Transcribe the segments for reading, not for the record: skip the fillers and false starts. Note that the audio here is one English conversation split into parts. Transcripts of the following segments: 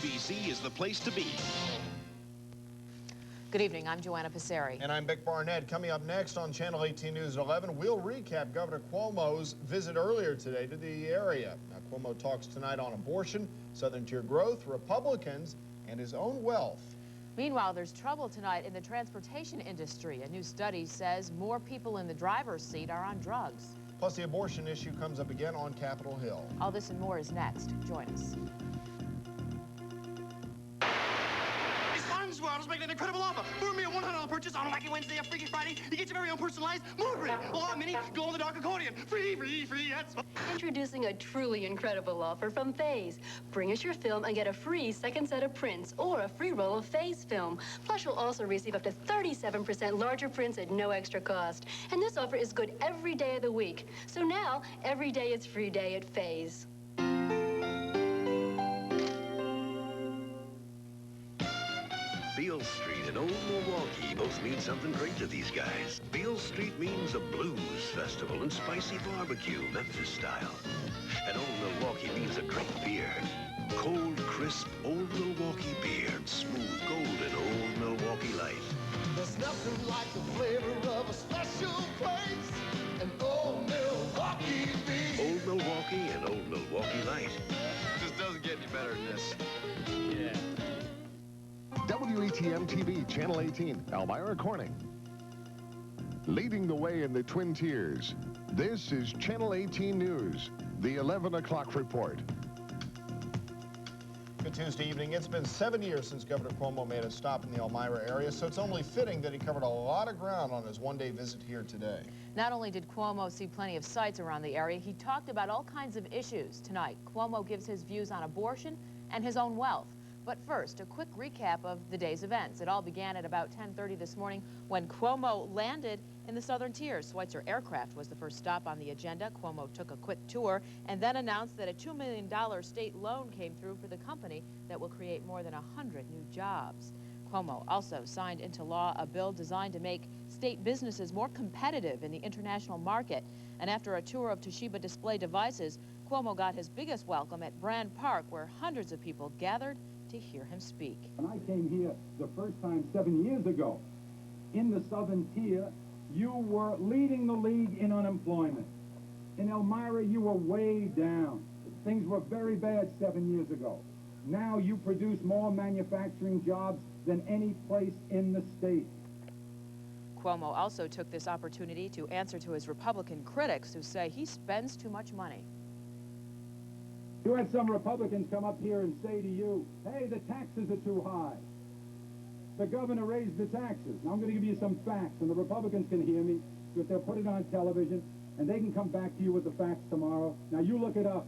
ABC is the place to be. Good evening, I'm Joanna Passeri. And I'm Vic Barnett. Coming up next on Channel 18 News at 11, we'll recap Governor Cuomo's visit earlier today to the area. Now, Cuomo talks tonight on abortion, Southern tier growth, Republicans, and his own wealth. Meanwhile, there's trouble tonight in the transportation industry. A new study says more people in the driver's seat are on drugs. Plus, the abortion issue comes up again on Capitol Hill. All this and more is next. Join us. World is making an incredible offer. For me, a $100 purchase on a Wacky Wednesday, a Freaky Friday. You get your very own personalized mood ring. Or a mini glow-in-the-dark accordion. Free, free, free. That's Introducing a truly incredible offer from Phase. Bring us your film and get a free second set of prints or a free roll of Phase film. Plus, you'll also receive up to 37% larger prints at no extra cost. And this offer is good every day of the week. So now, every day is free day at Phase. Beale Street and Old Milwaukee both mean something great to these guys. Beale Street means a blues festival and spicy barbecue, Memphis style. And Old Milwaukee means a great beer. Cold, crisp, Old Milwaukee beer. Smooth, golden Old Milwaukee Light. There's nothing like the flavor of a special place. An Old Milwaukee beer. Old Milwaukee and Old Milwaukee Light. just doesn't get any better than this. Yeah. WETM-TV, Channel 18, Elmira Corning. Leading the way in the Twin Tiers, this is Channel 18 News, the 11 o'clock report. Good Tuesday evening. It's been 7 years since Governor Cuomo made a stop in the Elmira area, so it's only fitting that he covered a lot of ground on his one-day visit here today. Not only did Cuomo see plenty of sights around the area, he talked about all kinds of issues. Tonight, Cuomo gives his views on abortion and his own wealth. But first, a quick recap of the day's events. It all began at about 10:30 this morning when Cuomo landed in the Southern Tiers. Schweitzer Aircraft was the first stop on the agenda. Cuomo took a quick tour and then announced that a $2 million state loan came through for the company that will create more than 100 new jobs. Cuomo also signed into law a bill designed to make state businesses more competitive in the international market. And after a tour of Toshiba display devices, Cuomo got his biggest welcome at Brand Park, where hundreds of people gathered to hear him speak. When I came here the first time 7 years ago, in the Southern Tier, you were leading the league in unemployment. In Elmira, you were way down. Things were very bad 7 years ago. Now you produce more manufacturing jobs than any place in the state. Cuomo also took this opportunity to answer to his Republican critics who say he spends too much money. You had some Republicans come up here and say to you, hey, the taxes are too high. The governor raised the taxes. Now I'm going to give you some facts, and the Republicans can hear me, because they'll put it on television, and they can come back to you with the facts tomorrow. Now you look it up.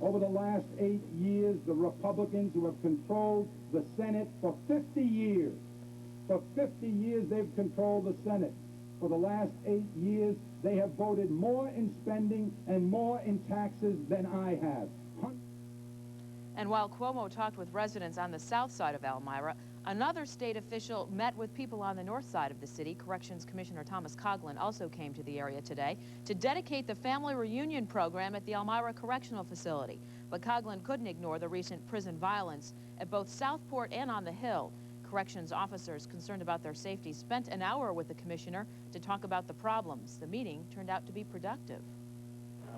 Over the last 8 years, the Republicans who have controlled the Senate for 50 years, for 50 years they've controlled the Senate. For the last 8 years, they have voted more in spending and more in taxes than I have. And while Cuomo talked with residents on the south side of Elmira, another state official met with people on the north side of the city. Corrections Commissioner Thomas Coughlin also came to the area today to dedicate the family reunion program at the Elmira Correctional Facility. But Coughlin couldn't ignore the recent prison violence at both Southport and on the Hill. Corrections officers concerned about their safety spent an hour with the commissioner to talk about the problems. The meeting turned out to be productive.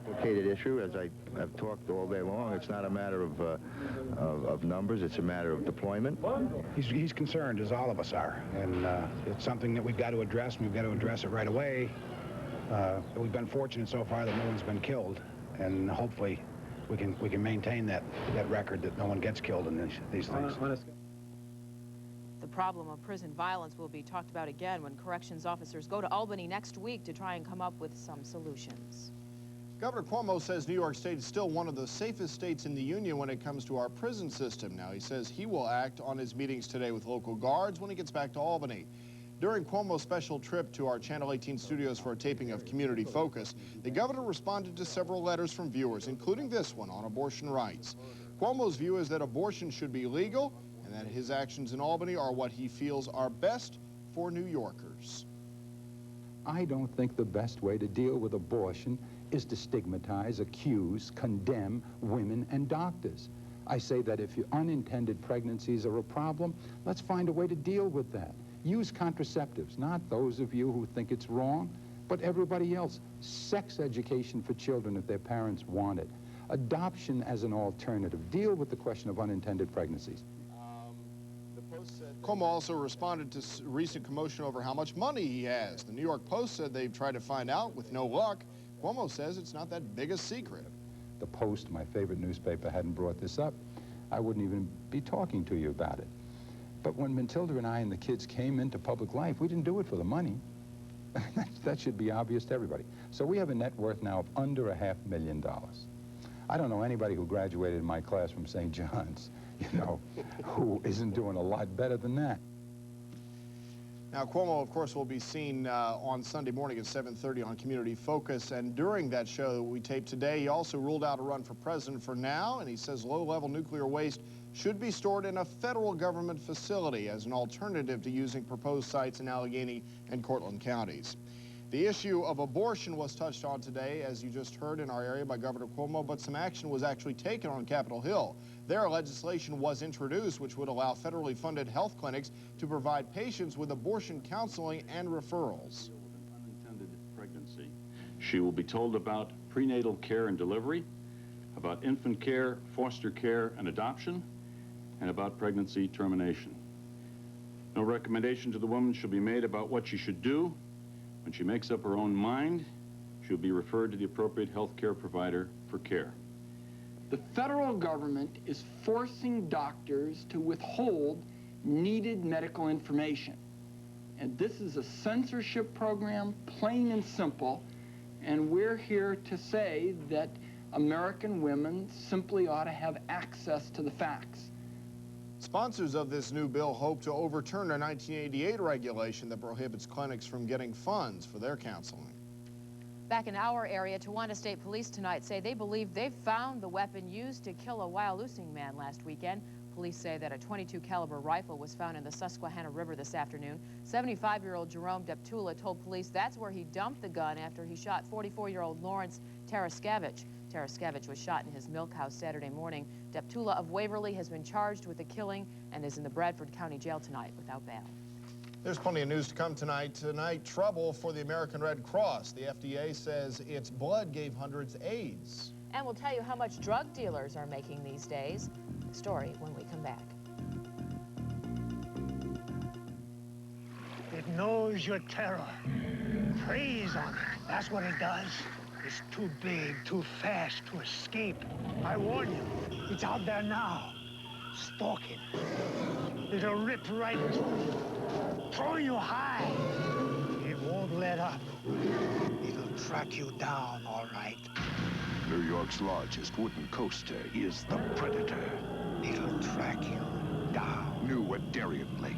Complicated issue, as I've talked all day long. It's not a matter of numbers, it's a matter of deployment. He's concerned, as all of us are, and it's something that we've got to address, and we've got to address it right away. We've been fortunate so far that no one's been killed, and hopefully we can maintain that record that no one gets killed in these things. The problem of prison violence will be talked about again when corrections officers go to Albany next week to try and come up with some solutions. Governor Cuomo says New York State is still one of the safest states in the union when it comes to our prison system. Now, he says he will act on his meetings today with local guards when he gets back to Albany. During Cuomo's special trip to our Channel 18 studios for a taping of Community Focus, the governor responded to several letters from viewers, including this one on abortion rights. Cuomo's view is that abortion should be legal and that his actions in Albany are what he feels are best for New Yorkers. I don't think the best way to deal with abortion is to stigmatize, accuse, condemn women and doctors. I say that if unintended pregnancies are a problem, let's find a way to deal with that. Use contraceptives, not those of you who think it's wrong, but everybody else. Sex education for children if their parents want it. Adoption as an alternative. Deal with the question of unintended pregnancies. Cuomo also responded to recent commotion over how much money he has. The New York Post said they've tried to find out with no luck. Cuomo says it's not that big a secret. The Post, my favorite newspaper, hadn't brought this up, I wouldn't even be talking to you about it. But when Matilda and I and the kids came into public life, we didn't do it for the money. That should be obvious to everybody. So we have a net worth now of under $500,000. I don't know anybody who graduated in my class from St. John's, you know, who isn't doing a lot better than that. Now, Cuomo, of course, will be seen on Sunday morning at 7:30 on Community Focus. And during that show that we taped today, he also ruled out a run for president for now. And he says low-level nuclear waste should be stored in a federal government facility as an alternative to using proposed sites in Allegheny and Cortland counties. The issue of abortion was touched on today, as you just heard, in our area by Governor Cuomo, but some action was actually taken on Capitol Hill. There, legislation was introduced which would allow federally funded health clinics to provide patients with abortion counseling and referrals. Unintended pregnancy. She will be told about prenatal care and delivery, about infant care, foster care, and adoption, and about pregnancy termination. No recommendation to the woman shall be made about what she should do. When she makes up her own mind, she'll be referred to the appropriate health care provider for care. The federal government is forcing doctors to withhold needed medical information. And this is a censorship program, plain and simple, and we're here to say that American women simply ought to have access to the facts. Sponsors of this new bill hope to overturn a 1988 regulation that prohibits clinics from getting funds for their counseling. Back in our area, Twain State Police tonight say they believe they've found the weapon used to kill a Wyalusing man last weekend. Police say that a .22 caliber rifle was found in the Susquehanna River this afternoon. 75-year-old Jerome Deptula told police that's where he dumped the gun after he shot 44-year-old Lawrence Taraskevich. Taraskevich was shot in his milk house Saturday morning. Deptula of Waverly has been charged with the killing and is in the Bradford County Jail tonight without bail. There's plenty of news to come tonight. Tonight, trouble for the American Red Cross. The FDA says its blood gave hundreds AIDS. And we'll tell you how much drug dealers are making these days. The story when we come back. It knows your terror. Preys on it. That's what it does. It's too big, too fast to escape. I warn you, it's out there now, stalking. It'll rip right through you, throw you high. It won't let up. It'll track you down, all right. New York's largest wooden coaster is the Predator. It'll track you down. New at Darien Lake.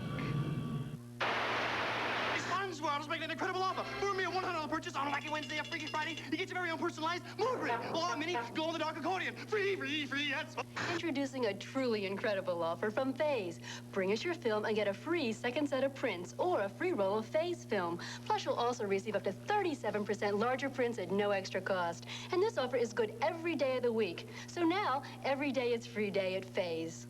World is making an incredible offer. For me, a $100 purchase on a Wacky Wednesday, a Freaky Friday. You get your very own personalized mood ring. Oh, mini, glow-in-the-dark accordion. Free, free, free. That's Introducing a truly incredible offer from Faze. Bring us your film and get a free second set of prints or a free roll of Faze film. Plus, you'll also receive up to 37% larger prints at no extra cost. And this offer is good every day of the week. So now, every day is free day at Faze.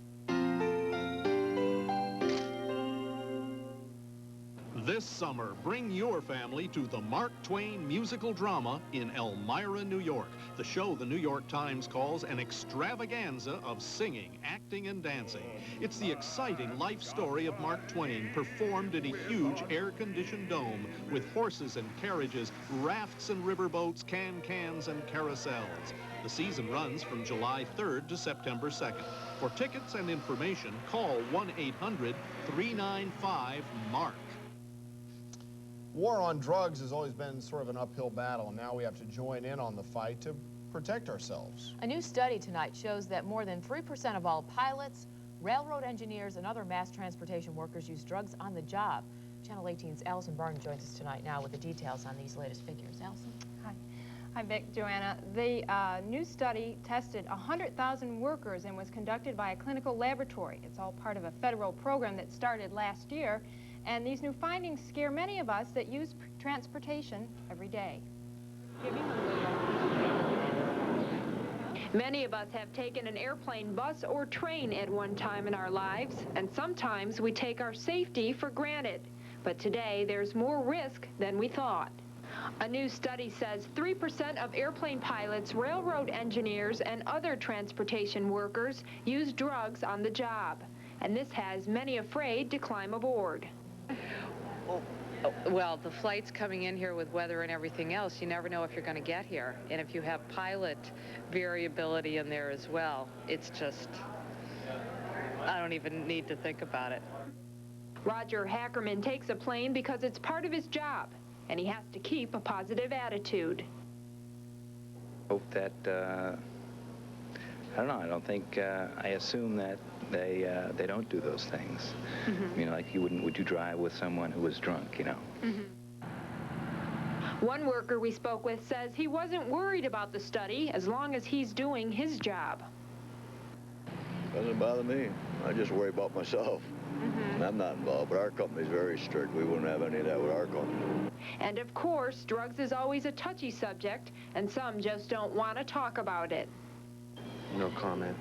This summer, bring your family to the Mark Twain musical drama in Elmira, New York. The show the New York Times calls an extravaganza of singing, acting, and dancing. It's the exciting life story of Mark Twain performed in a huge air-conditioned dome with horses and carriages, rafts and riverboats, can-cans, and carousels. The season runs from July 3rd to September 2nd. For tickets and information, call 1-800-395-MARK. War on drugs has always been sort of an uphill battle, and now we have to join in on the fight to protect ourselves. A new study tonight shows that more than 3% of all pilots, railroad engineers, and other mass transportation workers use drugs on the job. Channel 18's Allison Barton joins us tonight now with the details on these latest figures. Allison? Hi. Hi, Vic, Joanna. The new study tested 100,000 workers and was conducted by a clinical laboratory. It's all part of a federal program that started last year. And these new findings scare many of us that use transportation every day. Many of us have taken an airplane, bus, or train at one time in our lives, and sometimes we take our safety for granted. But today, there's more risk than we thought. A new study says 3% of airplane pilots, railroad engineers, and other transportation workers use drugs on the job. And this has many afraid to climb aboard. Well, the flights coming in here with weather and everything else, you never know if you're going to get here. And if you have pilot variability in there as well, it's just, I don't even need to think about it. Roger Hackerman takes a plane because it's part of his job, and he has to keep a positive attitude. Hope that, I don't know, I don't think, I assume that they don't do those things. I mean, like would you drive with someone who was drunk, you know? One worker we spoke with says he wasn't worried about the study as long as he's doing his job. Doesn't bother me. I just worry about myself. I'm not involved, but our company's very strict. We wouldn't have any of that with our company. And of course, drugs is always a touchy subject, and some just don't want to talk about it. No comment.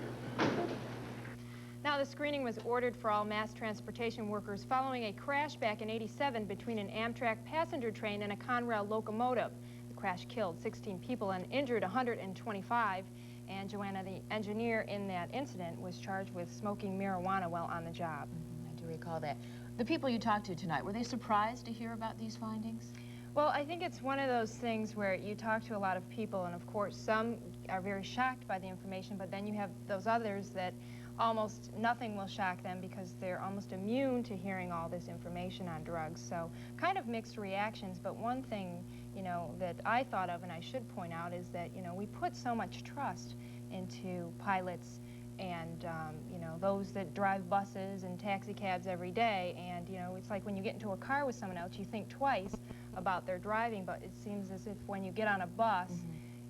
Now, the screening was ordered for all mass transportation workers following a crash back in '87 between an Amtrak passenger train and a Conrail locomotive. The crash killed 16 people and injured 125. And Joanna, the engineer in that incident, was charged with smoking marijuana while on the job. I do recall that. The people you talked to tonight, were they surprised to hear about these findings? Well, I think it's one of those things where you talk to a lot of people, and of course some are very shocked by the information, but then you have those others that almost nothing will shock them because they're almost immune to hearing all this information on drugs. So kind of mixed reactions, but one thing, you know, that I thought of and I should point out is that, you know, we put so much trust into pilots and, you know, those that drive buses and taxi cabs every day. And, you know, it's like when you get into a car with someone else, you think twice about their driving, but it seems as if when you get on a bus,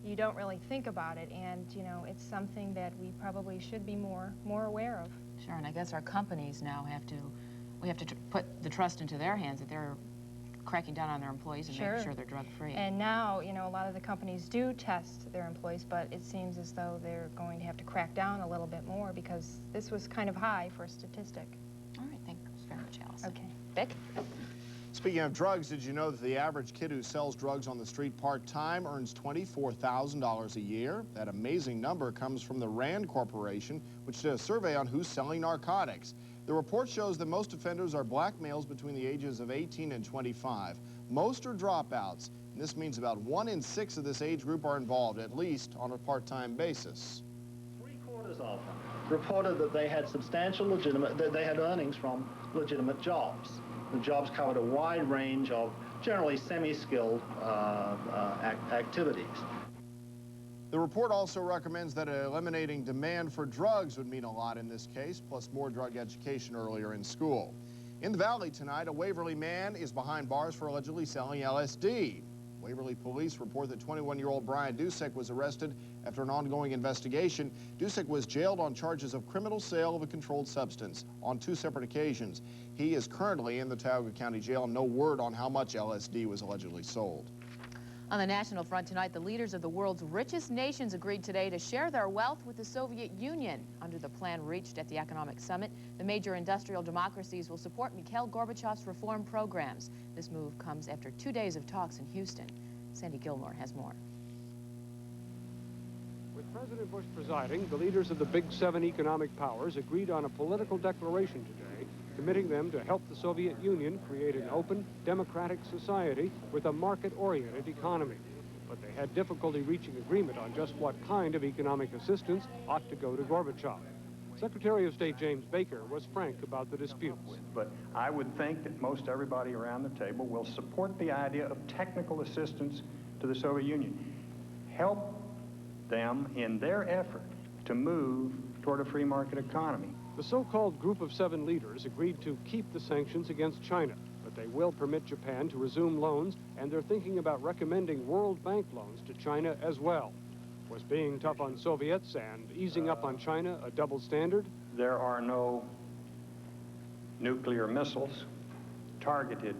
you don't really think about it, and you know, it's something that we probably should be more aware of. Sure, and I guess our companies now we have to put the trust into their hands that they're cracking down on their employees and making sure they're drug-free. And now, you know, a lot of the companies do test their employees, but it seems as though they're going to have to crack down a little bit more because this was kind of high for a statistic. All right, thanks very much, Allison. Okay. Vic? Speaking of drugs, did you know that the average kid who sells drugs on the street part-time earns $24,000 a year? That amazing number comes from the RAND Corporation, which did a survey on who's selling narcotics. The report shows that most offenders are black males between the ages of 18 and 25. Most are dropouts, and this means about 1 in 6 of this age group are involved, at least on a part-time basis. 3/4 of them reported that they had that they had earnings from legitimate jobs. The jobs covered a wide range of generally semi-skilled activities. The report also recommends that eliminating demand for drugs would mean a lot in this case, plus more drug education earlier in school. In the Valley tonight, a Waverly man is behind bars for allegedly selling LSD. Waverly police report that 21-year-old Brian Dusek was arrested after an ongoing investigation. Dusek was jailed on charges of criminal sale of a controlled substance on 2 separate occasions. He is currently in the Tioga County Jail, and no word on how much LSD was allegedly sold. On the national front tonight, the leaders of the world's richest nations agreed today to share their wealth with the Soviet Union. Under the plan reached at the economic summit, the major industrial democracies will support Mikhail Gorbachev's reform programs. This move comes after 2 days of talks in Houston. Sandy Gilmore has more. With President Bush presiding, the leaders of the Big 7 economic powers agreed on a political declaration today, committing them to help the Soviet Union create an open, democratic society with a market-oriented economy. But they had difficulty reaching agreement on just what kind of economic assistance ought to go to Gorbachev. Secretary of State James Baker was frank about the disputes. But I would think that most everybody around the table will support the idea of technical assistance to the Soviet Union. Help them in their effort to move toward a free market economy. The so-called Group of 7 leaders agreed to keep the sanctions against China, but they will permit Japan to resume loans, and they're thinking about recommending World Bank loans to China as well. Was being tough on Soviets and easing up on China a double standard? There are no nuclear missiles targeted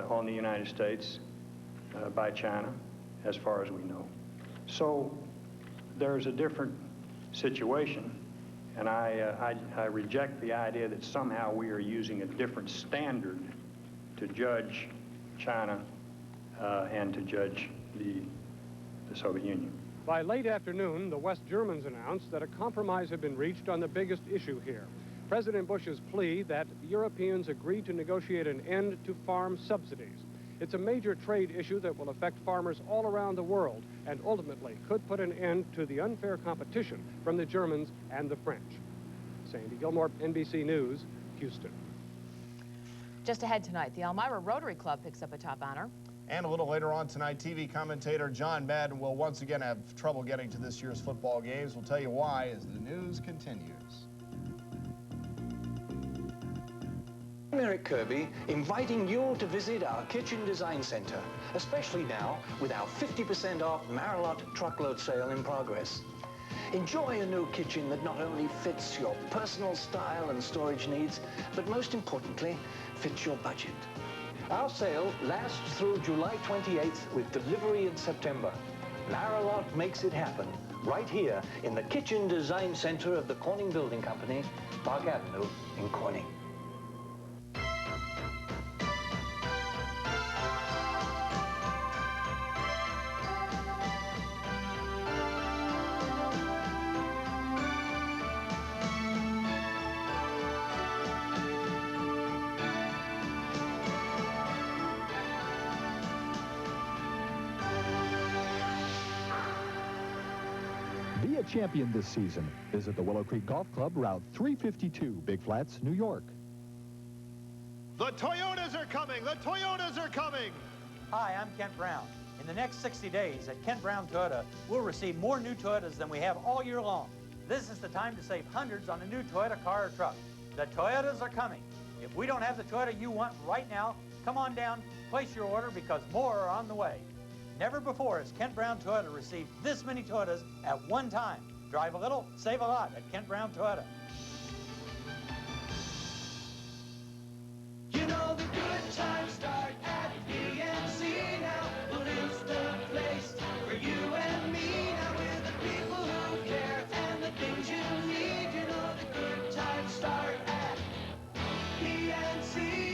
on the United States by China, as far as we know. So there's a different situation, and I reject the idea that somehow we are using a different standard to judge China and to judge the Soviet Union. By late afternoon, the West Germans announced that a compromise had been reached on the biggest issue here. President Bush's plea that the Europeans agreed to negotiate an end to farm subsidies. It's a major trade issue that will affect farmers all around the world and ultimately could put an end to the unfair competition from the Germans and the French. Sandy Gilmore, NBC News, Houston. Just ahead tonight, the Elmira Rotary Club picks up a top honor. And a little later on tonight, TV commentator John Madden will once again have trouble getting to this year's football games. We'll tell you why as the news continues. I'm Eric Kirby, inviting you all to visit our Kitchen Design Center, especially now with our 50% off Marilot truckload sale in progress. Enjoy a new kitchen that not only fits your personal style and storage needs, but most importantly, fits your budget. Our sale lasts through July 28th with delivery in September. Marilot makes it happen right here in the Kitchen Design Center of the Corning Building Company, Park Avenue in Corning. Be a champion this season. Visit the Willow Creek Golf Club, Route 352, Big Flats, New York. The Toyotas are coming! The Toyotas are coming! Hi, I'm Kent Brown. In the next 60 days at Kent Brown Toyota, we'll receive more new Toyotas than we have all year long. This is the time to save hundreds on a new Toyota car or truck. The Toyotas are coming. If we don't have the Toyota you want right now, come on down, place your order because more are on the way. Never before has Kent Brown Toyota received this many Toyotas at one time. Drive a little, save a lot at Kent Brown Toyota. You know the good times start at PNC now. Well, it's the place for you and me now. With the people who care and the things you need. You know the good times start at PNC.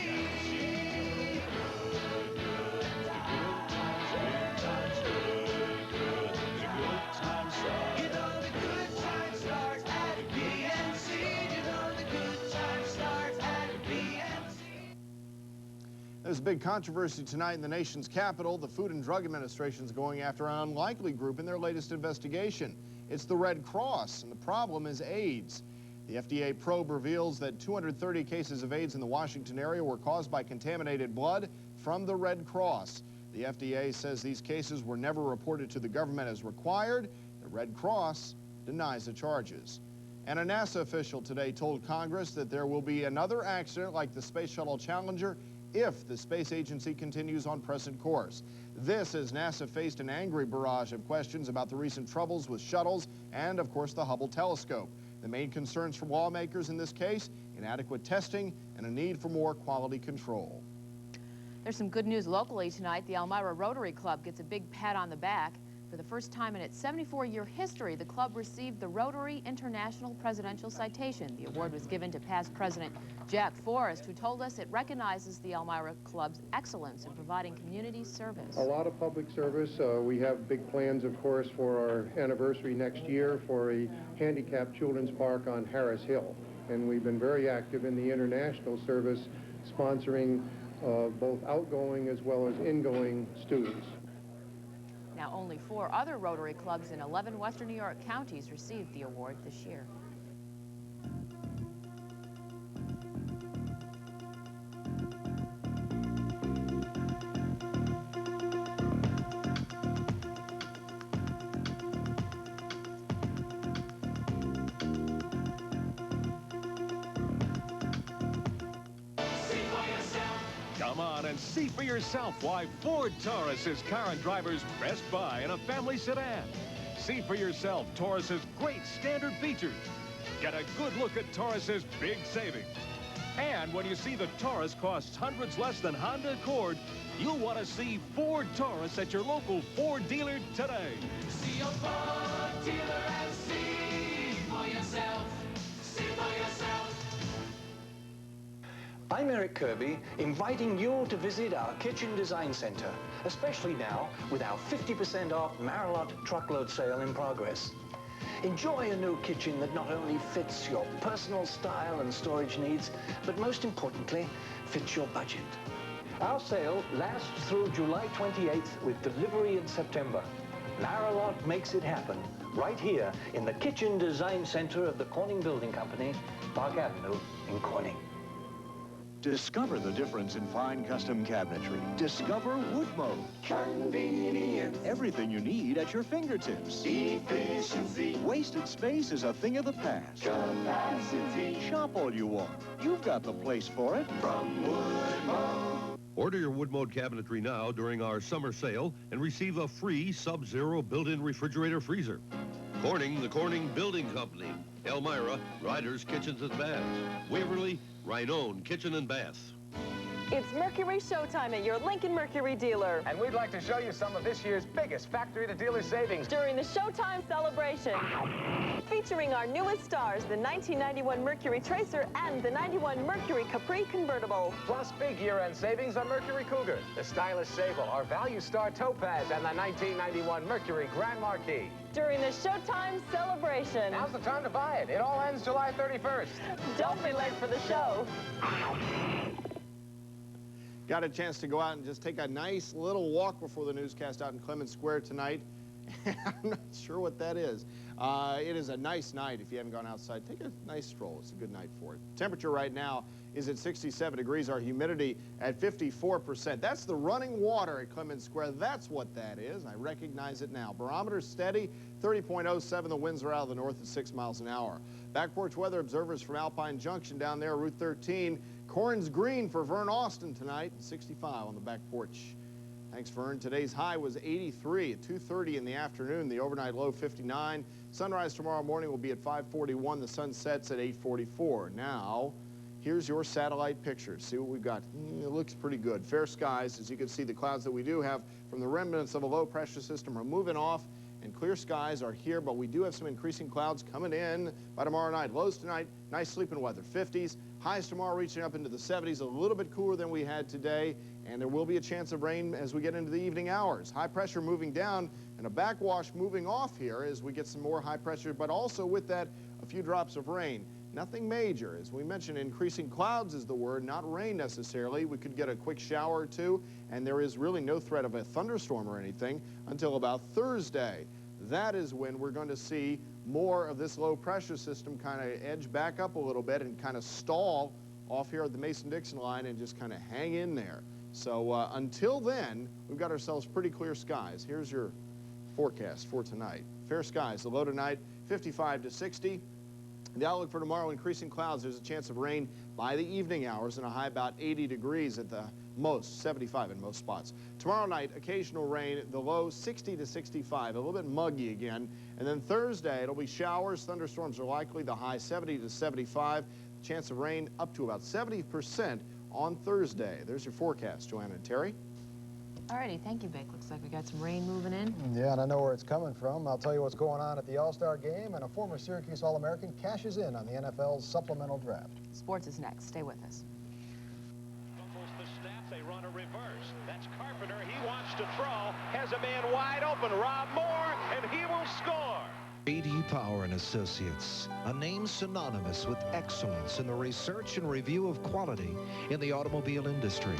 There's a big controversy tonight in the nation's capital. The Food and Drug Administration is going after an unlikely group in their latest investigation. It's the Red Cross, and the problem is AIDS. The FDA probe reveals that 230 cases of AIDS in the Washington area were caused by contaminated blood from the Red Cross. The FDA says these cases were never reported to the government as required. The Red Cross denies the charges. And a NASA official today told Congress that there will be another accident like the Space Shuttle Challenger if the space agency continues on present course. This as NASA faced an angry barrage of questions about the recent troubles with shuttles and, of course, the Hubble telescope. The main concerns for lawmakers in this case, inadequate testing and a need for more quality control. There's some good news locally tonight. The Elmira Rotary Club gets a big pat on the back. For the first time in its 74-year history, the club received the Rotary International Presidential Citation. The award was given to past President Jack Forrest, who told us it recognizes the Elmira Club's excellence in providing community service. A lot of public service. We have big plans, of course, for our anniversary next year for a handicapped children's park on Harris Hill. And we've been very active in the international service, sponsoring both outgoing as well as ingoing students. Now, only 4 other Rotary clubs in 11 Western New York counties received the award this year. Come on and see for yourself why Ford Taurus is car and driver's best buy in a family sedan. See for yourself Taurus's great standard features. Get a good look at Taurus's big savings. And when you see the Taurus costs hundreds less than Honda Accord, you'll want to see Ford Taurus at your local Ford dealer today. See your Ford dealer and see for yourself. See for yourself. I'm Eric Kirby, inviting you to visit our Kitchen Design Center, especially now with our 50% off Marilot truckload sale in progress. Enjoy a new kitchen that not only fits your personal style and storage needs, but most importantly, fits your budget. Our sale lasts through July 28th with delivery in September. Marilot makes it happen right here in the Kitchen Design Center of the Corning Building Company, Park Avenue in Corning. Discover the difference in fine custom cabinetry. Discover Wood Mode. Convenience. Everything you need at your fingertips. Efficiency. Wasted space is a thing of the past. Capacity. Shop all you want. You've got the place for it. From Wood Mode. Order your Wood Mode cabinetry now during our summer sale and receive a free Sub-Zero built-in refrigerator freezer. Corning, the Corning Building Company. Elmira, Riders Kitchens and Baths. Waverly, Rhinone Kitchen and Bath. It's Mercury Showtime at your Lincoln Mercury dealer. And we'd like to show you some of this year's biggest factory-to-dealer savings During the Showtime Celebration. Featuring our newest stars, the 1991 Mercury Tracer and the 91 Mercury Capri Convertible. Plus big year-end savings on Mercury Cougar, the stylish Sable, our Value Star Topaz, and the 1991 Mercury Grand Marquis. During the Showtime Celebration. Now's the time to buy it. It all ends July 31st. Don't be late for the show. Got a chance to go out and just take a nice little walk before the newscast out in Clements Square tonight. I'm not sure what that is. It is a nice night. If you haven't gone outside, take a nice stroll. It's a good night for it. Temperature right now is at 67 degrees. Our humidity at 54%. That's the running water at Clements Square. That's what that is. I recognize it now. Barometer steady, 30.07. The winds are out of the north at 6 miles an hour. Back porch weather observers from Alpine Junction down there, Route 13. Corns green for Vern Austin tonight, 65 on the back porch. Thanks, Vern. Today's high was 83 at 2:30 in the afternoon. The overnight low 59. Sunrise tomorrow morning will be at 5:41. The sun sets at 8:44. Now, here's your satellite picture. See what we've got. It looks pretty good. Fair skies. As you can see, the clouds that we do have from the remnants of a low pressure system are moving off, and clear skies are here, but we do have some increasing clouds coming in by tomorrow night. Lows tonight, nice sleeping weather, 50s. Highs tomorrow reaching up into the 70s, a little bit cooler than we had today, and there will be a chance of rain as we get into the evening hours. High pressure moving down and a backwash moving off here as we get some more high pressure, but also with that, a few drops of rain. Nothing major. As we mentioned, increasing clouds is the word, not rain necessarily. We could get a quick shower or two, and there is really no threat of a thunderstorm or anything until about Thursday. That is when we're going to see more of this low pressure system kind of edge back up a little bit and kind of stall off here at the Mason-Dixon line and just kind of hang in there. So until then, we've got ourselves pretty clear skies. Here's your forecast for tonight. Fair skies, the low tonight, 55 to 60. The outlook for tomorrow, increasing clouds. There's a chance of rain by the evening hours and a high about 80 degrees at the most, 75 in most spots. Tomorrow night, occasional rain, the low 60 to 65, a little bit muggy again. And then Thursday, it'll be showers, thunderstorms are likely, the high 70 to 75. Chance of rain up to about 70% on Thursday. There's your forecast, Joanna and Terry. Alrighty, thank you, Vic. Looks like we got some rain moving in. Yeah, and I know where it's coming from. I'll tell you what's going on at the All-Star Game, and a former Syracuse All-American cashes in on the NFL's supplemental draft. Sports is next. Stay with us. The snap, they run a reverse. That's Carpenter. He wants to throw. Has a man wide open. Rob Moore, and he will score. J.D.Power and Associates, a name synonymous with excellence in the research and review of quality in the automobile industry.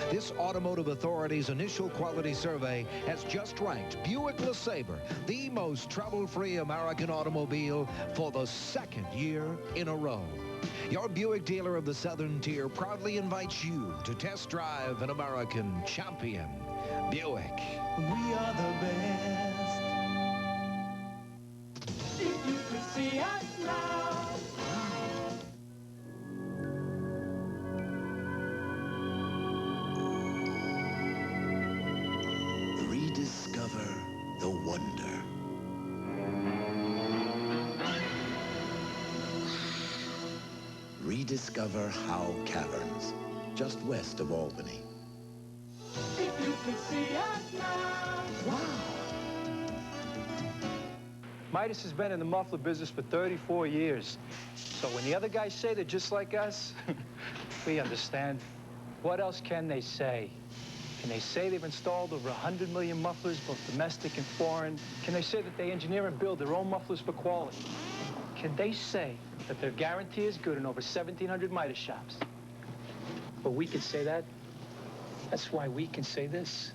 This Automotive Authority's initial quality survey has just ranked Buick LeSabre the most trouble-free American automobile for the second year in a row. Your Buick dealer of the Southern Tier proudly invites you to test drive an American champion, Buick. We are the best. If you could see us now. Rediscover the wonder. Rediscover Howe Caverns, just west of Albany. If you can see us now. Wow. Midas has been in the muffler business for 34 years. So when the other guys say they're just like us, we understand. What else can they say? Can they say they've installed over 100 million mufflers, both domestic and foreign? Can they say that they engineer and build their own mufflers for quality? Can they say that their guarantee is good in over 1,700 Midas shops? But we can say that. That's why we can say this.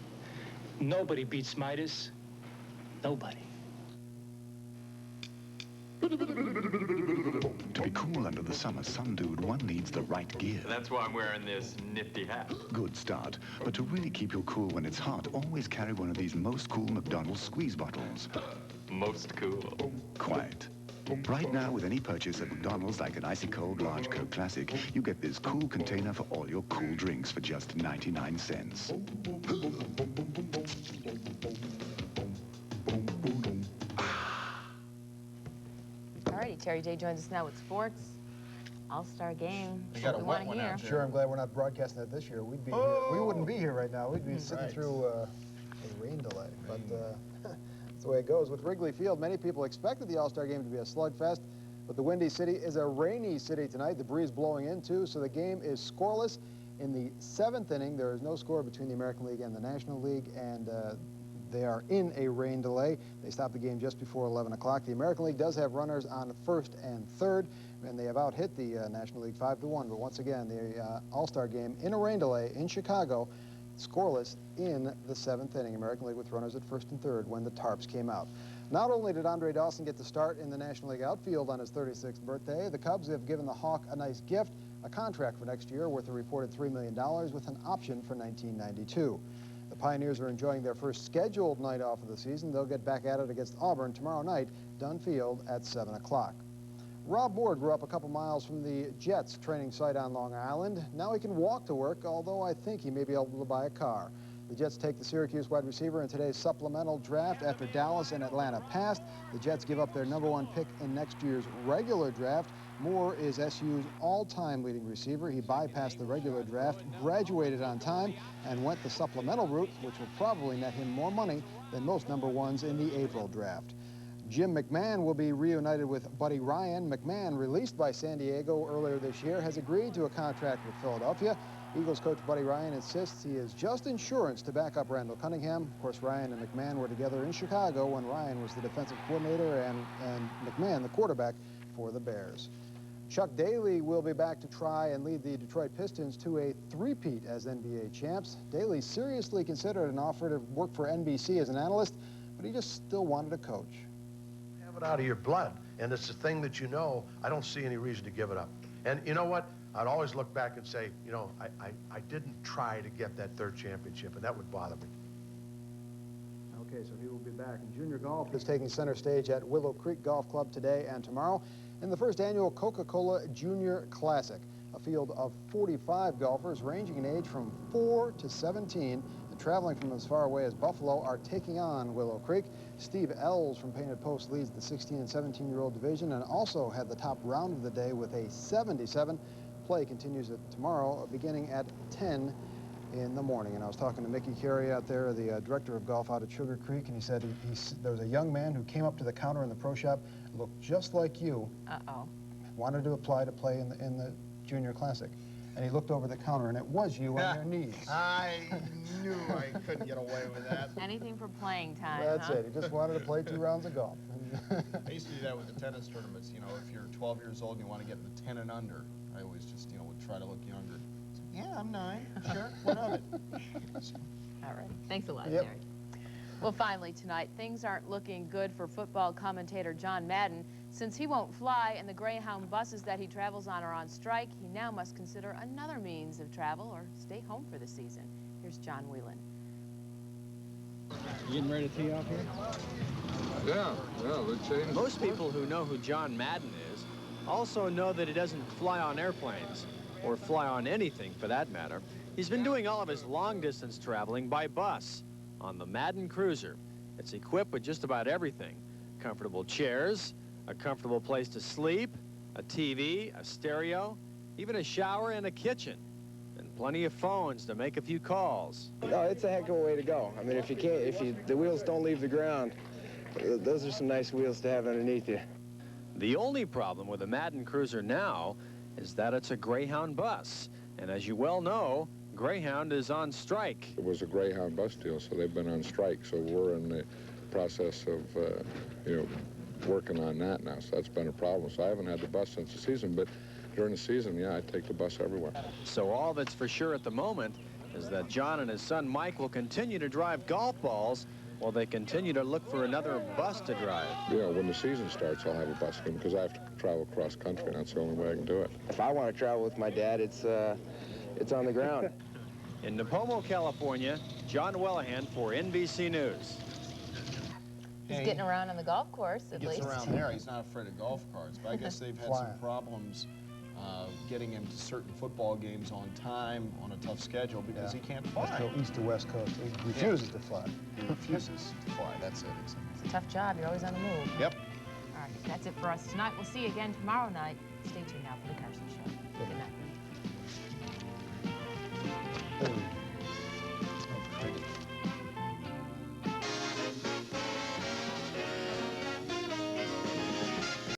Nobody beats Midas. Nobody. To be cool under the summer sun, dude, one needs the right gear. That's why I'm wearing this nifty hat. Good start. But to really keep you cool when it's hot, always carry one of these most cool McDonald squeeze bottles. Most cool. Quite. Right now, with any purchase at McDonald's, like an icy cold large Coke Classic, you get this cool container for all your cool drinks for just 99 cents. Alrighty, Terry J joins us now with sports. All-star game. They got a wet one out there. Sure, I'm glad we're not broadcasting that this year. We'd be here. We wouldn't be here right now. We'd be sitting through a rain delay. But that's the way it goes. With Wrigley Field, many people expected the All-Star game to be a slugfest, but the Windy City is a rainy city tonight. The breeze blowing in, too, so the game is scoreless. In the 7th inning, there is no score between the American League and the National League, and they are in a rain delay. They stopped the game just before 11 o'clock. The American League does have runners on 1st and 3rd, and they have out-hit the National League 5-1. But once again, the All-Star game in a rain delay in Chicago, scoreless in the 7th inning. American League with runners at 1st and 3rd when the tarps came out. Not only did Andre Dawson get the start in the National League outfield on his 36th birthday, the Cubs have given the Hawk a nice gift, a contract for next year worth a reported $3 million with an option for 1992. The Pioneers are enjoying their first scheduled night off of the season. They'll get back at it against Auburn tomorrow night, Dunn Field at 7 o'clock. Rob Moore grew up a couple miles from the Jets training site on Long Island. Now he can walk to work, although I think he may be able to buy a car. The Jets take the Syracuse wide receiver in today's supplemental draft after Dallas and Atlanta passed. The Jets give up their #1 pick in next year's regular draft. Moore is SU's all-time leading receiver. He bypassed the regular draft, graduated on time, and went the supplemental route, which will probably net him more money than most #1s in the April draft. Jim McMahon will be reunited with Buddy Ryan. McMahon, released by San Diego earlier this year, has agreed to a contract with Philadelphia. Eagles coach Buddy Ryan insists he is just insurance to back up Randall Cunningham. Of course, Ryan and McMahon were together in Chicago when Ryan was the defensive coordinator and McMahon the quarterback for the Bears. Chuck Daly will be back to try and lead the Detroit Pistons to a three-peat as NBA champs. Daly seriously considered an offer to work for NBC as an analyst, but he just still wanted to coach. Have it out of your blood, and it's a thing that you know. I don't see any reason to give it up. And you know what? I'd always look back and say, you know, I didn't try to get that 3rd championship, and that would bother me. Okay, so he will be back. And junior golf is taking center stage at Willow Creek Golf Club today and tomorrow in the first annual Coca-Cola Junior Classic. A field of 45 golfers ranging in age from 4 to 17 and traveling from as far away as Buffalo are taking on Willow Creek. Steve Ells from Painted Post leads the 16 and 17-year-old division and also had the top round of the day with a 77. Play continues tomorrow beginning at 10 in the morning. And I was talking to Mickey Carey out there, the director of golf out at Sugar Creek, and he said there was a young man who came up to the counter in the pro shop, looked just like you, wanted to apply to play in the Junior Classic. And he looked over the counter, and it was you on your knees. I knew I couldn't get away with that. Anything for playing time, That's it. He just wanted to play 2 rounds of golf. I used to do that with the tennis tournaments. You know, if you're 12 years old and you want to get the 10 and under, I always just, you know, would try to look younger. So, yeah, I'm 9. Sure. What of it? All right. Thanks a lot, Terry. Well, finally tonight, things aren't looking good for football commentator John Madden. Since he won't fly and the Greyhound buses that he travels on are on strike, he now must consider another means of travel or stay home for the season. Here's John Whelan. You getting ready to tee off here? Yeah, they're changing. Most people who know who John Madden is also know that he doesn't fly on airplanes, or fly on anything for that matter. He's been doing all of his long-distance traveling by bus on the Madden Cruiser. It's equipped with just about everything. Comfortable chairs, a comfortable place to sleep, a TV, a stereo, even a shower and a kitchen, and plenty of phones to make a few calls. No, it's a heck of a way to go. I mean, if the wheels don't leave the ground, those are some nice wheels to have underneath you. The only problem with the Madden Cruiser now is that it's a Greyhound bus. And as you well know, Greyhound is on strike. It was a Greyhound bus deal, so they've been on strike. So we're in the process of, working on that now. So that's been a problem. So I haven't had the bus since the season, but during the season, yeah, I take the bus everywhere. So all that's for sure at the moment is that John and his son Mike will continue to drive golf balls while they continue to look for another bus to drive. Yeah, when the season starts, I'll have a bus again because I have to travel cross country, and that's the only way I can do it. If I want to travel with my dad, it's on the ground. In Cuomo, California, John Wellahan for NBC News. He's getting around on the golf course, at least. He gets around there. He's not afraid of golf carts, but I guess they've had some problems getting him to certain football games on time on a tough schedule because he can't fly. Go east to west coast. He refuses to fly. He refuses to fly. That's it. It's a tough job. You're always on the move. Yep. All right, that's it for us tonight. We'll see you again tomorrow night. Stay tuned now for the car.